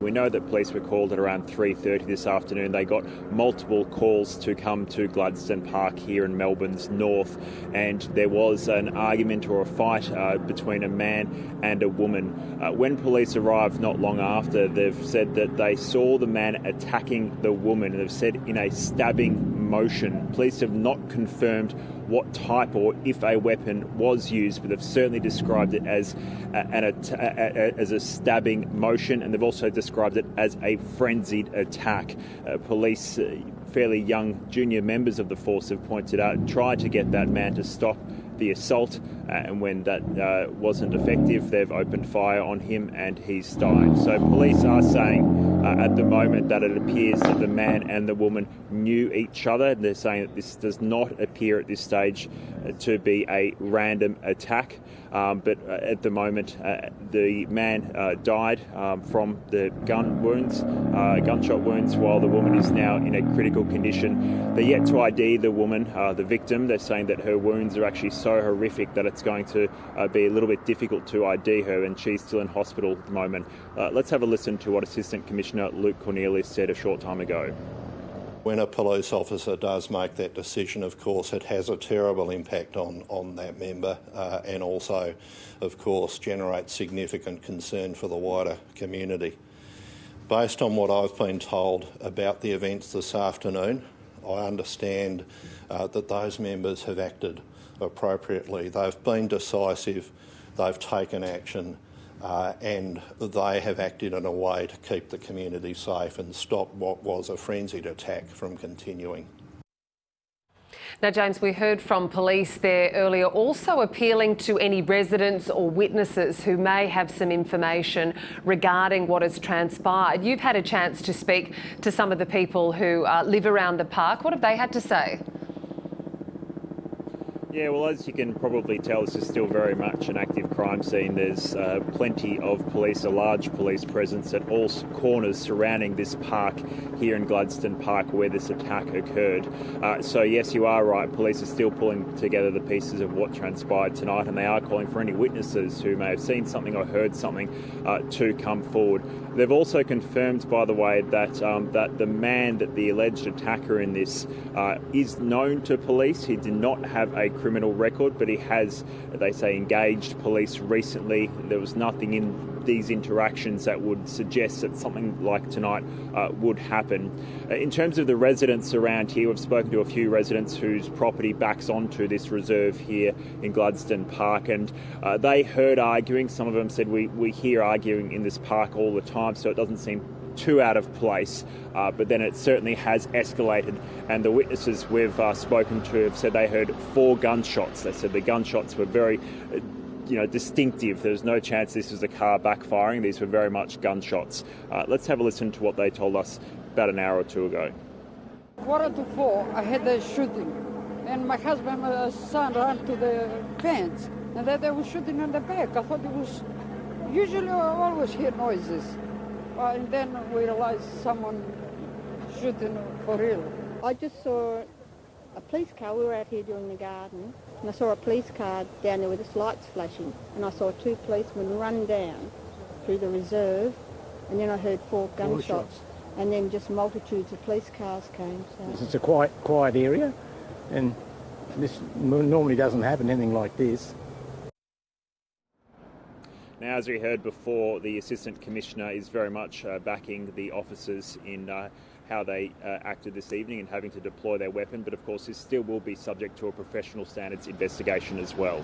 We know that police were called at around 3:30 this afternoon. They got multiple calls to come to Gladstone Park here in Melbourne's north, and there was an argument or a fight between a man and a woman. When police arrived not long after, they've said that they saw the man attacking the woman, and they've said in a stabbing motion. Police have not confirmed what type or if a weapon was used, but they've certainly described it as a stabbing motion, and they've also described it as a frenzied attack. Police, fairly young junior members of the force, have pointed out, tried to get that man to stop the assault, and when that wasn't effective, they've opened fire on him and he's died. So police are saying at the moment that it appears that the man and the woman knew each other. They're saying that this does not appear at this stage to be a random attack, but at the moment the man died from the gunshot wounds, while the woman is now in a critical condition. They're yet to ID the woman, the victim. They're saying that her wounds are actually so horrific that it's going to be a little bit difficult to ID her, and she's still in hospital at the moment. Let's have a listen to what Assistant Commissioner Luke Cornelius said a short time ago. When a police officer does make that decision, of course, it has a terrible impact on that member and also, of course, generates significant concern for the wider community. Based on what I've been told about the events this afternoon, I understand that those members have acted appropriately. They've been decisive, they've taken action, and they have acted in a way to keep the community safe and stop what was a frenzied attack from continuing. Now, James, we heard from police there earlier also appealing to any residents or witnesses who may have some information regarding what has transpired. You've had a chance to speak to some of the people who live around the park. What have they had to say? Yeah, well, as you can probably tell, this is still very much an active crime scene. There's plenty of police, a large police presence at all corners surrounding this park here in Gladstone Park where this attack occurred. So yes, you are right, police are still pulling together the pieces of what transpired tonight, and they are calling for any witnesses who may have seen something or heard something to come forward. They've also confirmed, by the way, that that the man, that the alleged attacker in this, is known to police. He did not have a criminal record, but he has, they say, engaged police recently. There was nothing in these interactions that would suggest that something like tonight would happen. In terms of the residents around here, we've spoken to a few residents whose property backs onto this reserve here in Gladstone Park, and they heard arguing. Some of them said, we hear arguing in this park all the time, so it doesn't seem too out of place, but then it certainly has escalated, and the witnesses we've spoken to have said they heard 4 gunshots. They said the gunshots were very distinctive. There's no chance this was a car backfiring. These were very much gunshots. Let's have a listen to what they told us about an hour or two ago. 3:45, I had a shooting, and my husband and my son ran to the fence, and then they were shooting in the back. I thought it was, usually I always hear noises. And then we realized someone shooting for real. I just saw a police car. We were out here doing the garden, and I saw a police car down there with its lights flashing, and I saw 2 policemen run down through the reserve, and then I heard 4 gunshots, and then just multitudes of police cars came. So. It's a quiet area, and this normally doesn't happen, anything like this. Now, as we heard before, the Assistant Commissioner is very much backing the officers in how they acted this evening and having to deploy their weapon. But of course, this still will be subject to a professional standards investigation as well.